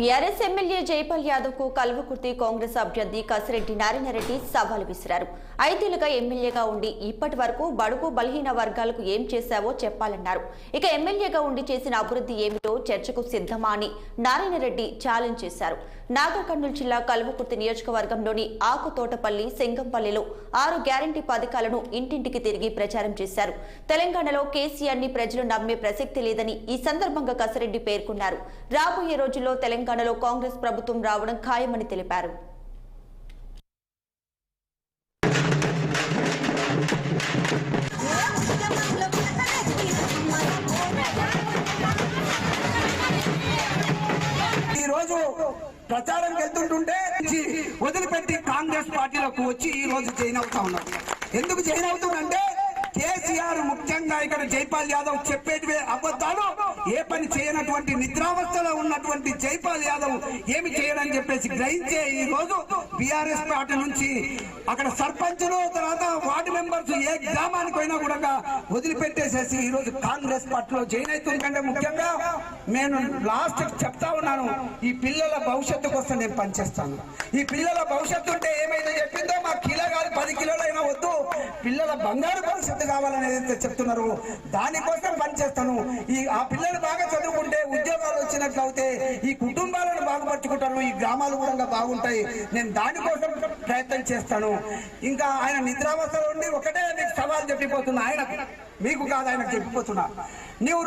TRS MLA Jaipal Yadav కు కల్వకుర్తి కాంగ్రెస్ అభ్యర్థి కసిరెడ్డి నారాయణరెడ్డి సవాల్ విసిరారు. 5 ఏళ్లుగా ఎమ్మెల్యేగా ఉండి ఇప్పటి వరకు బడుగు బలహీన వర్గాలకు ఏం చేశావో చెప్పాలన్నారు. ఇక ఎమ్మెల్యేగా ఉండి చేసిన అభివృద్ధి ఏమిటో చర్చకు సిద్ధమా అని నారాయణరెడ్డి ఛాలెంజ్ చేశారు. నాగర్ కర్నూలు జిల్లా కల్వకుర్తి నియోజకవర్గంలోని ఆకుతోటపల్లి, సింగంపల్లిలో 6 గ్యారంటీ పథకాలను ఇంటింటికి తిరిగి ప్రచారం చేశారు. తెలంగాణలో కేసీఆర్ ని ప్రజలు నమ్మే ప్రసక్తి లేదని ఈ సందర్భంగా కసిరెడ్డి పేర్కొన్నారు. రాబోయే రోజుల్లో తెలంగాణలో కాంగ్రెస్ ప్రభుత్వం రావడం ఖాయమని తెలిపారు. ఈ రోజు ప్రచారం వెళ్తుంటుంటే వదిలిపెట్టి కాంగ్రెస్ పార్టీలోకి వచ్చి ఈ రోజు జాయిన్ అవుతా ఉన్నారు. ఎందుకు జాయిన్ అవుతుందంటే కేసీఆర్ ముఖ్యంగా ఇక్కడ జైపాల్ యాదవ్ చెప్పేటివే అబద్ధాలు. ఏ పని చేయనటువంటి నిద్రావస్థలో ఉన్నటువంటి జైపాల్ యాదవ్ ఏమి చేయడని చెప్పేసి గ్రహించే ఈ రోజు బీఆర్ఎస్ పార్టీ నుంచి అక్కడ సర్పంచులు, తర్వాత వార్డు మెంబర్స్ ఏ గ్రామానికి పోయినా కూడా వదిలిపెట్టేసేసి ఈ రోజు కాంగ్రెస్ పార్టీలో జాయిన్ అవుతుందంటే ముఖ్యంగా నేను లాస్ట్ చెప్తా ఉన్నాను, ఈ పిల్లల భవిష్యత్తు కోసం నేను పనిచేస్తాను. ఈ పిల్లల భవిష్యత్తు ఉంటే ఏమైతే చెప్పిందో మా కిలో కాదు 10 కిలోలైనా వద్దు, పిల్లల బంగారు భవిష్యత్తు కావాలని ఏదైతే చెప్తున్నారో దానికోసం పనిచేస్తాను. ఆ పిల్లలు బాగా చదువుకుంటే ఉద్యోగాలు వచ్చినట్లయితే ఈ కుటుంబాలను బాగుపరుచుకుంటాను, ఈ గ్రామాలు కూడా బాగుంటాయి. నేను దానికోసం ప్రయత్నం చేస్తాను. ఇంకా ఆయన నిద్రావస్థలో ఉండి ఒకటే మీకు సవాల్ చెప్పిపోతున్నా, ఆయన మీకు కాదు ఆయనకు చెప్పిపోతున్నా. నువ్వు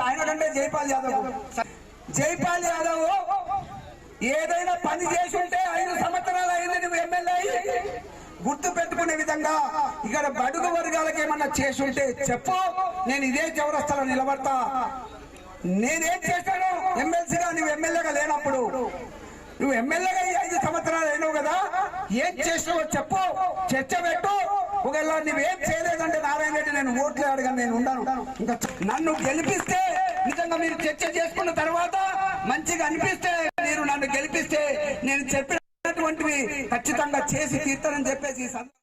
ఆయన కంటే జైపాల్ యాదవ్ ఏదైనా పని చేసి ఉంటే 5 సంవత్సరాలు అయింది నువ్వు ఎమ్మెల్యే గుర్తు పెట్టుకునే విధంగా ఇక్కడ బడుగు వర్గాలకు ఏమన్నా చేసి ఉంటే చెప్పు, నేను ఇదే చౌరస్తాలో నిలబడతా. నేనేం చేశాను ఎమ్మెల్సీగా, నువ్వు ఎమ్మెల్యేగా లేనప్పుడు, నువ్వు ఎమ్మెల్యేగా 5 సంవత్సరాలు అయినావు కదా, ఏం చేసినావో చెప్పు, చర్చ పెట్టు. ఒకవేళ నువ్వేం చేయలేదంటే నారాయణ రెడ్డి నేను ఓట్లు అడగను, నేను ఉన్నాను. ఇంకా నన్ను గెలిపిస్తే నిజంగా మీరు చర్చ చేసుకున్న తర్వాత మంచిగా అనిపిస్తే మీరు నన్ను గెలిపిస్తే నేను చెప్పినటువంటివి ఖచ్చితంగా చేసి తీర్తానని చెప్పేసి